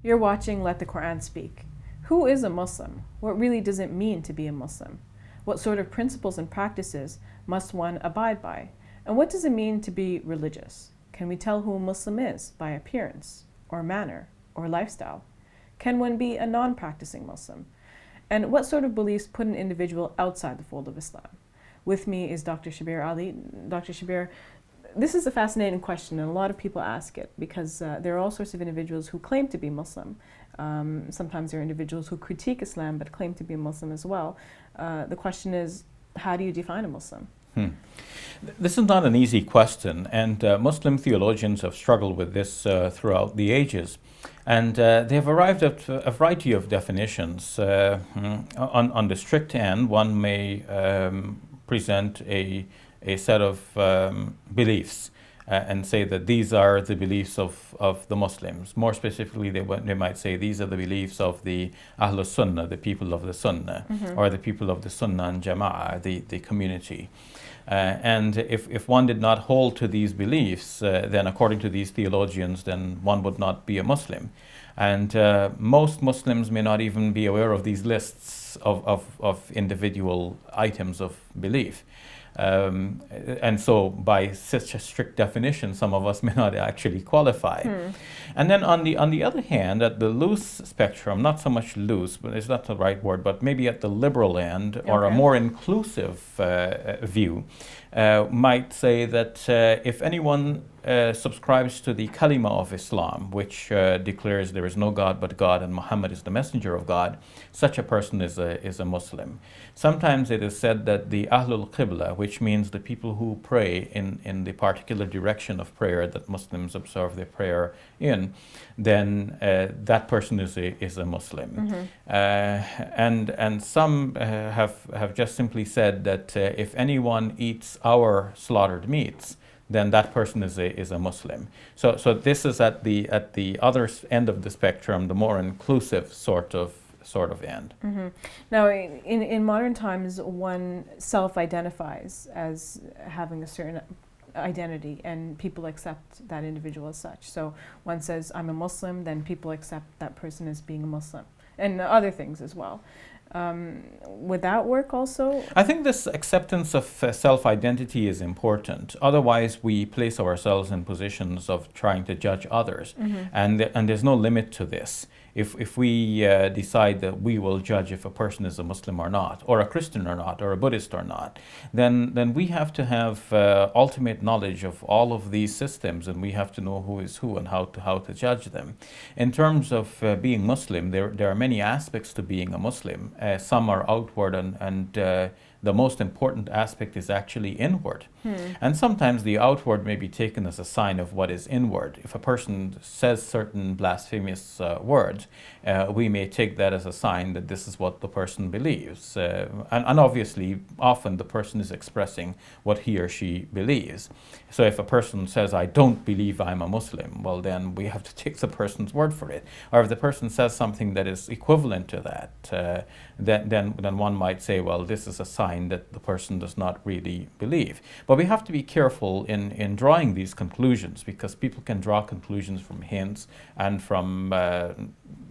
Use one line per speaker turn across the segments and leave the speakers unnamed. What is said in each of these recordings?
You're watching Let the Quran Speak. Who is a Muslim? What really does it mean to be a Muslim? What sort of principles and practices must one abide by? And what does it mean to be religious? Can we tell who a Muslim is by appearance, or manner, or lifestyle? Can one be a non-practicing Muslim? And what sort of beliefs put an individual outside the fold of Islam? With me is Dr. Shabir Ali. Dr. Shabir, this is a fascinating question, and a lot of people ask it because there are all sorts of individuals who claim to be Muslim. Sometimes there are individuals who critique Islam but claim to be a Muslim as well. The question is, how do you define a Muslim?
This is not an easy question, and Muslim theologians have struggled with this throughout the ages. And they have arrived at a variety of definitions. On the strict end, one may present a set of beliefs and say that these are the beliefs of the Muslims. More specifically, they might say these are the beliefs of the Ahlul Sunnah, the people of the Sunnah, or the people of the Sunnah and Jama'ah, the community. And if one did not hold to these beliefs, then according to these theologians, then one would not be a Muslim. And most Muslims may not even be aware of these lists of individual items of belief. And so by such a strict definition, some of us may not actually qualify. And then on the other hand, at the loose spectrum, not so much loose, but it's not the right word, but maybe at the liberal end, or a more inclusive view, might say that if anyone subscribes to the kalima of Islam, which declares there is no God but God and Muhammad is the messenger of God, such a person is a Muslim. Sometimes it is said that the Ahlul Qibla, which means the people who pray in the particular direction of prayer that Muslims observe their prayer in, then that person is a Muslim. And some have just simply said that if anyone eats our slaughtered meats, then that person is a Muslim. So this is at the other end of the spectrum, the more inclusive sort of end.
Now, in modern times, one self-identifies as having a certain identity, and people accept that individual as such. So one says, I'm a Muslim, then people accept that person as being a Muslim, and other things as well. Would that work also?
I think this acceptance of self-identity is important. Otherwise, we place ourselves in positions of trying to judge others. And there's no limit to this. If we decide that we will judge if a person is a Muslim or not, or a Christian or not, or a Buddhist or not, then we have to have ultimate knowledge of all of these systems, and we have to know who is who and how to judge them. In terms of being Muslim, there are many aspects to being a Muslim. Some are outward, and the most important aspect is actually inward. And sometimes the outward may be taken as a sign of what is inward. If a person says certain blasphemous words, we may take that as a sign that this is what the person believes. And obviously, often the person is expressing what he or she believes. So if a person says, I don't believe I'm a Muslim, well, then we have to take the person's word for it. Or if the person says something that is equivalent to that, then one might say, well, this is a sign that the person does not really believe. But we have to be careful in drawing these conclusions, because people can draw conclusions from hints and from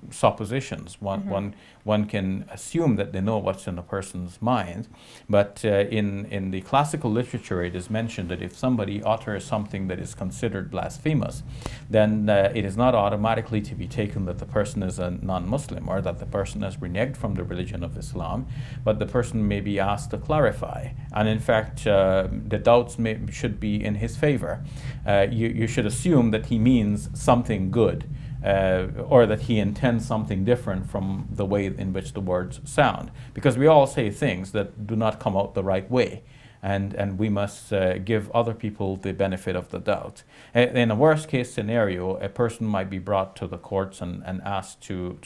suppositions. One can assume that they know what's in a person's mind, but in the classical literature it is mentioned that if somebody utters something that is considered blasphemous, then it is not automatically to be taken that the person is a non-Muslim or that the person has reneged from the religion of Islam, but the person may be asked to clarify. And in fact, the doubts should be in his favor. You should assume that he means something good, or that he intends something different from the way in which the words sound. Because we all say things that do not come out the right way. And we must give other people the benefit of the doubt. In a worst case scenario, a person might be brought to the courts and asked to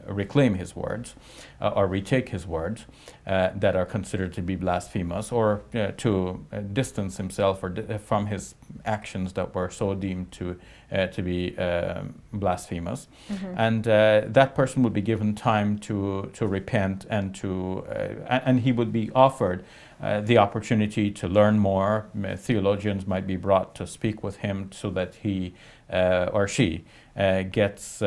reclaim his words or retake his words that are considered to be blasphemous, or to distance himself from his actions that were so deemed to be blasphemous,
Mm-hmm.
and that person would be given time to repent and and he would be offered the opportunity to learn more. Theologians might be brought to speak with him so that he or she gets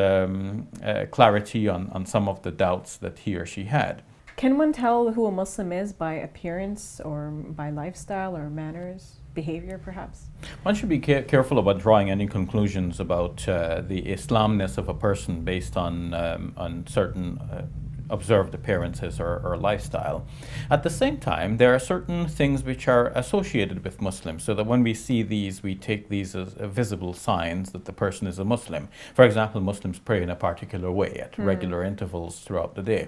clarity on some of the doubts that he or she had.
Can one tell who a Muslim is by appearance or by lifestyle or manners, behavior perhaps?
One should be careful about drawing any conclusions about the Islamness of a person based on certain observed appearances or lifestyle. At the same time, there are certain things which are associated with Muslims, so that when we see these, we take these as visible signs that the person is a Muslim. For example, Muslims pray in a particular way at regular intervals throughout the day.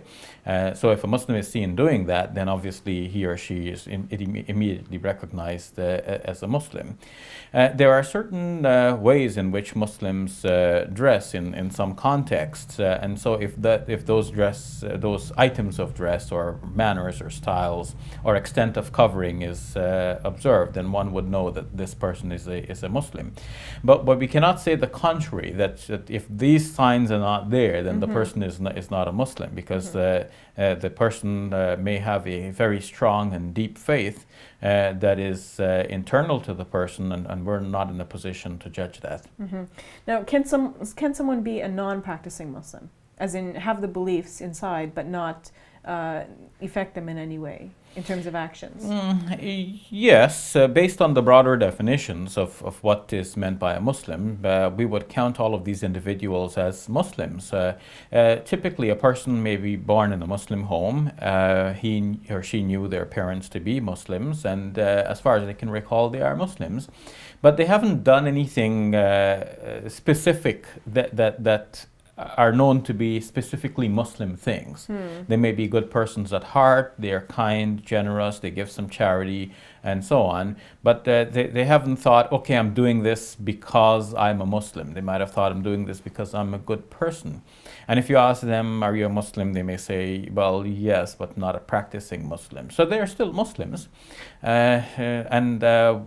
So if a Muslim is seen doing that, then obviously he or she is immediately recognized as a Muslim. There are certain ways in which Muslims dress in some contexts, and so if those items of dress or manners or styles or extent of covering is observed, then one would know that this person is a Muslim. But we cannot say the contrary, that if these signs are not there, then the person is not a Muslim, because the person may have a very strong and deep faith that is internal to the person, and we're not in a position to judge that.
Now, can someone be a non-practicing Muslim, as in have the beliefs inside but not affect them in any way in terms of actions?
Yes, based on the broader definitions of what is meant by a Muslim, we would count all of these individuals as Muslims. Typically, a person may be born in a Muslim home. He or she knew their parents to be Muslims, and as far as I can recall, they are Muslims. But they haven't done anything specific that are known to be specifically Muslim things. They may be good persons at heart, they are kind, generous, they give some charity, and so on. But they haven't thought, okay, I'm doing this because I'm a Muslim. They might have thought, I'm doing this because I'm a good person. And if you ask them, are you a Muslim? They may say, well, yes, but not a practicing Muslim. So they are still Muslims. And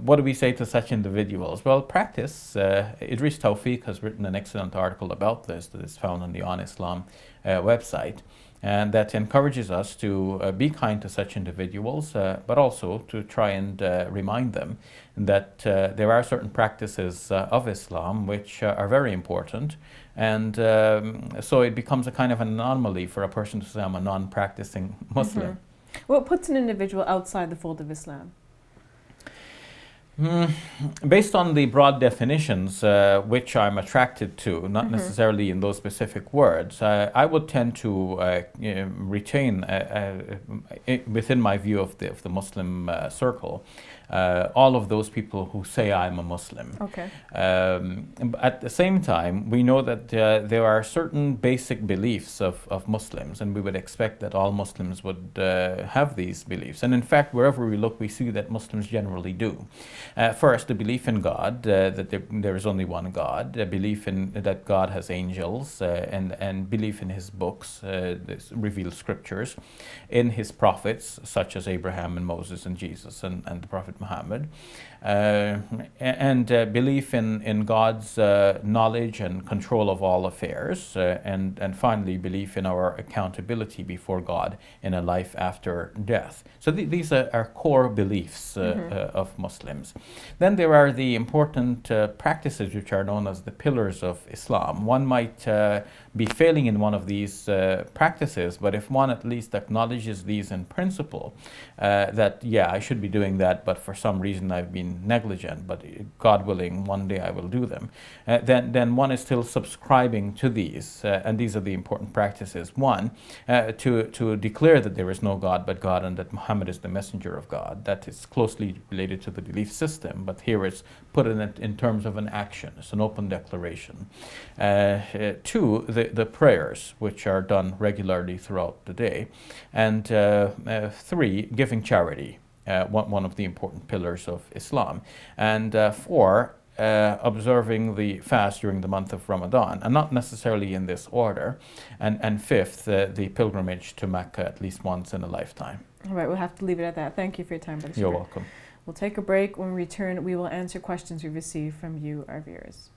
what do we say to such individuals? Well, practice. Idris Tawfiq has written an excellent article about this that is found on the On Islam website, and that encourages us to be kind to such individuals, but also to try and remind them that there are certain practices of Islam which are very important, and so it becomes a kind of an anomaly for a person to say, I'm a non-practicing Muslim.
What puts an individual outside the fold of Islam?
Based on the broad definitions which I'm attracted to, not necessarily in those specific words, I would tend to retain within my view of the Muslim circle all of those people who say I'm a Muslim.
Okay.
At the same time, we know that there are certain basic beliefs of Muslims, and we would expect that all Muslims would have these beliefs. And in fact, wherever we look, we see that Muslims generally do. First, the belief in God, that there is only one God, a belief in that God has angels, and belief in His books, the revealed scriptures, in His prophets, such as Abraham and Moses and Jesus and the Prophet Muhammad, and belief in God's knowledge and control of all affairs, and finally belief in our accountability before God in a life after death. So these are core beliefs of Muslims. Then there are the important practices which are known as the pillars of Islam. One might be failing in one of these practices, but if one at least acknowledges these in principle, that yeah, I should be doing that, but for some reason I've been negligent, but God willing, one day I will do them, then one is still subscribing to these, and these are the important practices. One, to declare that there is no God but God, and that Muhammad is the messenger of God. That is closely related to the belief system, but here it's put in terms of an action. It's an open declaration. Two, the prayers, which are done regularly throughout the day. And three, giving charity, one of the important pillars of Islam. And four, observing the fast during the month of Ramadan, and not necessarily in this order. And fifth, the pilgrimage to Mecca at least once in a lifetime.
All right, we'll have to leave it at that. Thank you for your time, Brother
You're
Shabir.
welcome.
We'll take a break. When we return, we will answer questions we receive from you, our viewers.